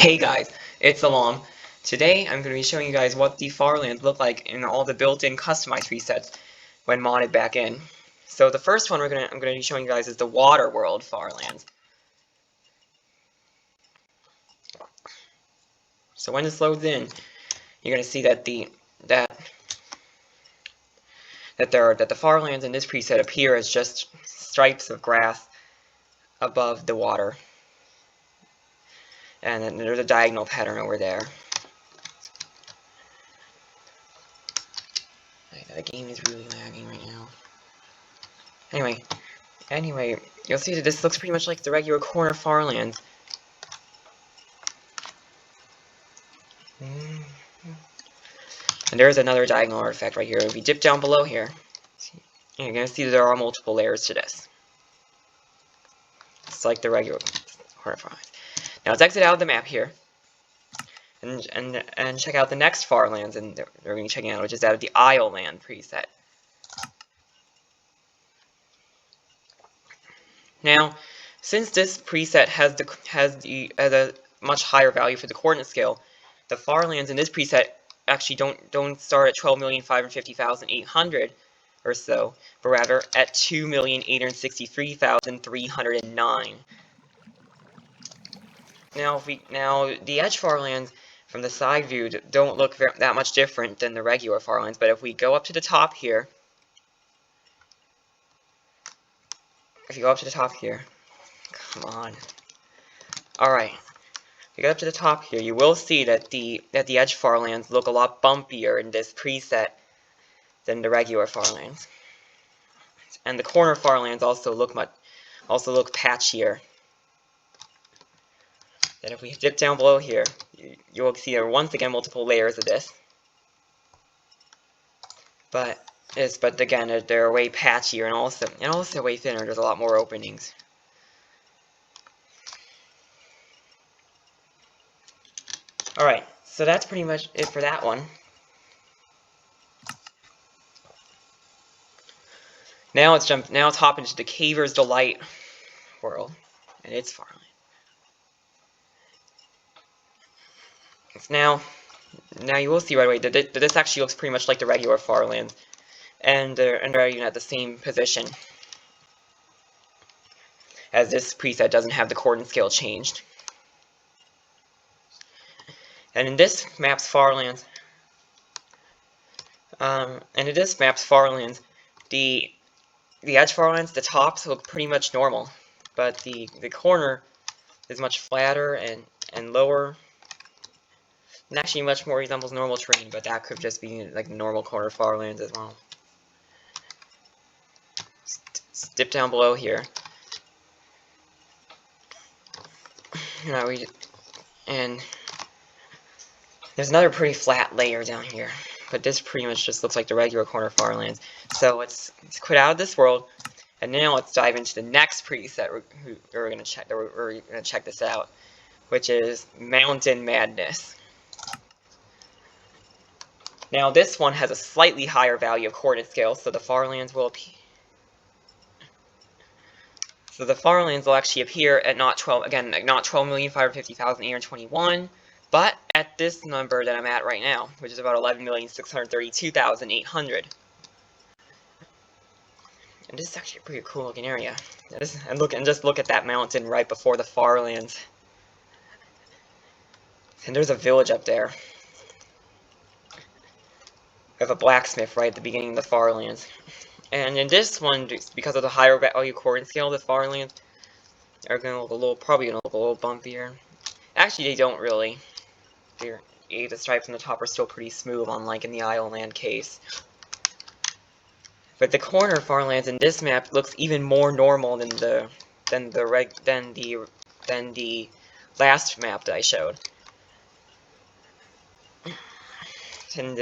Hey guys, it's Alam. Today I'm going to be showing you guys what the Farlands look like in all the built-in customized presets when modded back in. So the first one I'm going to be showing you guys is the Water World Farlands. So when this loads in, you're going to see that the Farlands in this preset appear as just stripes of grass above the water. And then there's a diagonal pattern over there. The game is really lagging right now. Anyway, you'll see that this looks pretty much like the regular corner Farlands. And there's another diagonal artifact right here. If you dip down below here, you're going to see that there are multiple layers to this. It's like the regular corner Farlands. Now let's exit out of the map here. And check out the next Farlands, and we're going to be checking out, which is out of the Isle Land preset. Now, since this preset has a much higher value for the coordinate scale, the Farlands in this preset actually don't start at 12,550,800 or so, but rather at 2,863,309. Now the edge Farlands from the side view don't look that much different than the regular Farlands, but if we go up to the top here, come on. Alright. If you go up to the top here, you will see that the edge Farlands look a lot bumpier in this preset than the regular Farlands. And the corner Farlands also look patchier. And if we dip down below here, you will see there are once again multiple layers of this. But again, they're way patchier and also way thinner. There's a lot more openings. Alright, so that's pretty much it for that one. Now let's hop into the Caver's Delight world and its Farland. Now you will see right away that this actually looks pretty much like the regular Farlands, and they're even at the same position, as this preset doesn't have the coordinate scale changed. And in this map's Farlands, the edge Farlands, the tops look pretty much normal, but the corner is much flatter and lower. And actually much more resembles normal terrain, but that could just be like normal corner Farlands as well. Dip down below here. And there's another pretty flat layer down here, but this pretty much just looks like the regular corner Farlands. So let's quit out of this world, and now let's dive into the next preset we're gonna check this out, which is Mountain Madness. Now this one has a slightly higher value of coordinate scale, so the Farlands will actually appear at not 12,550,821, but at this number that I'm at right now, which is about 11,632,800. And this is actually a pretty cool looking area. And just look at that mountain right before the Farlands. And there's a village up there. We have a blacksmith right at the beginning of the Farlands. And in this one, because of the higher value coordinate scale, the Farlands are probably gonna look a little bumpier. Actually, they don't really. The stripes on the top are still pretty smooth, unlike in the Isle Land case. But the corner Farlands in this map looks even more normal than the last map that I showed. And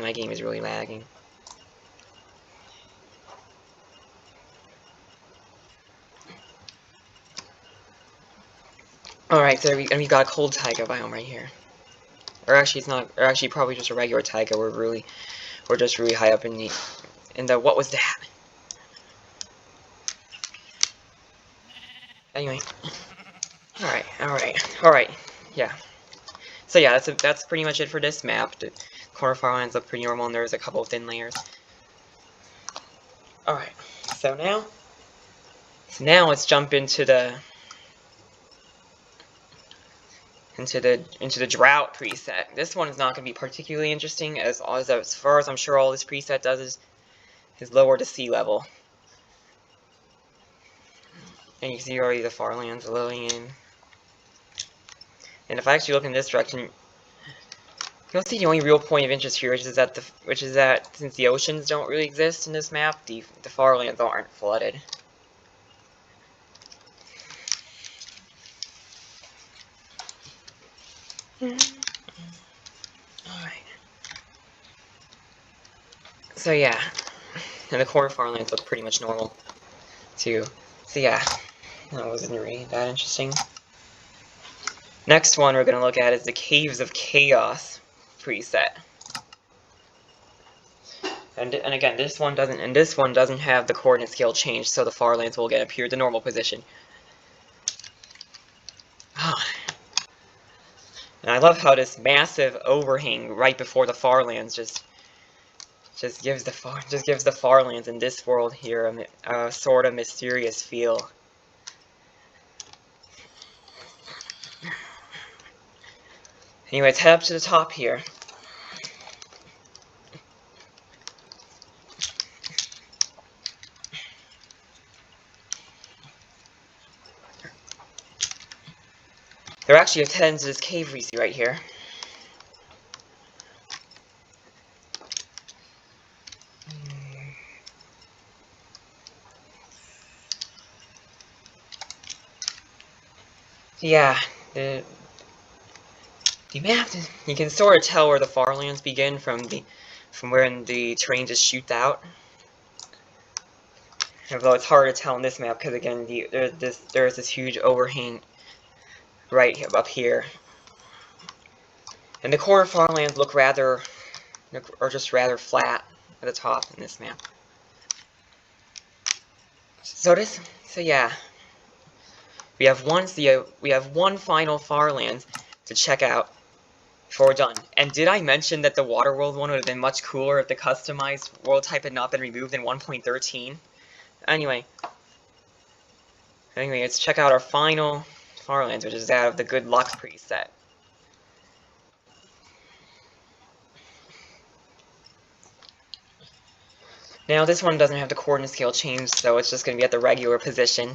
my game is really lagging. Alright, so we've got a cold taiga biome right here. Or actually it's not, or actually probably just a regular taiga. We're just really high up in the what was that? Anyway. Alright. yeah. So yeah, that's pretty much it for this map. The corner farmlands look pretty normal, and there's a couple of thin layers. Alright, so now let's jump into the Drought preset. This one is not going to be particularly interesting, as far as I'm sure all this preset does is lower the sea level. And you can see already the farmlands loading in. And if I actually look in this direction, you'll see the only real point of interest here, which is that since the oceans don't really exist in this map, the farmlands aren't flooded. Alright. So yeah, and the corner farmlands look pretty much normal too. So yeah, that wasn't really that interesting. Next one we're going to look at is the Caves of Chaos preset. And again, this one doesn't have the coordinate scale change, so the farmlands will again appear to normal position. And I love how this massive overhang right before the farmlands just gives the farmlands in this world here a sort of mysterious feel. Anyway, let's head up to the top here. There are actually 10 to this cave we see right here. Yeah, the map, you can sort of tell where the farmlands begin from where the terrain just shoots out. Although it's hard to tell in this map because again, there's this huge overhang right up here, and the corner farmlands look just rather flat at the top in this map. So yeah, we have one final farmlands to check out before we're done. And did I mention that the water world one would have been much cooler if the customized world type had not been removed in 1.13? Anyway, let's check out our final farmlands, which is out of the Good Luck preset. Now this one doesn't have the coordinate scale change, so it's just going to be at the regular position.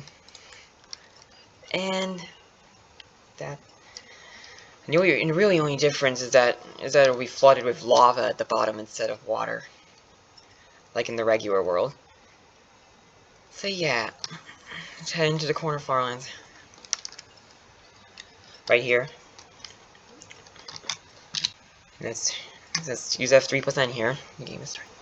And the really only difference is that it'll be flooded with lava at the bottom instead of water, like in the regular world. So yeah, let's head into the corner farmlands. Right here. Let's use F3% here. The game is starting.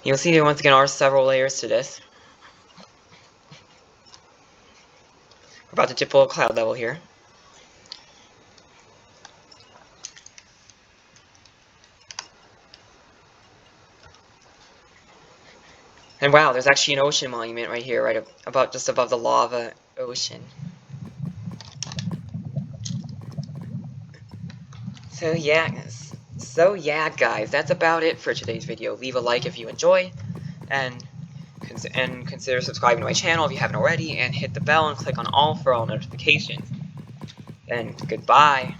You'll see there once again are several layers to this. We're about to dip below cloud level here. And wow, there's actually an ocean monument right here, just above the lava ocean. So yeah, guys, that's about it for today's video. Leave a like if you enjoy, and consider subscribing to my channel if you haven't already, and hit the bell and click on all for all notifications. And goodbye.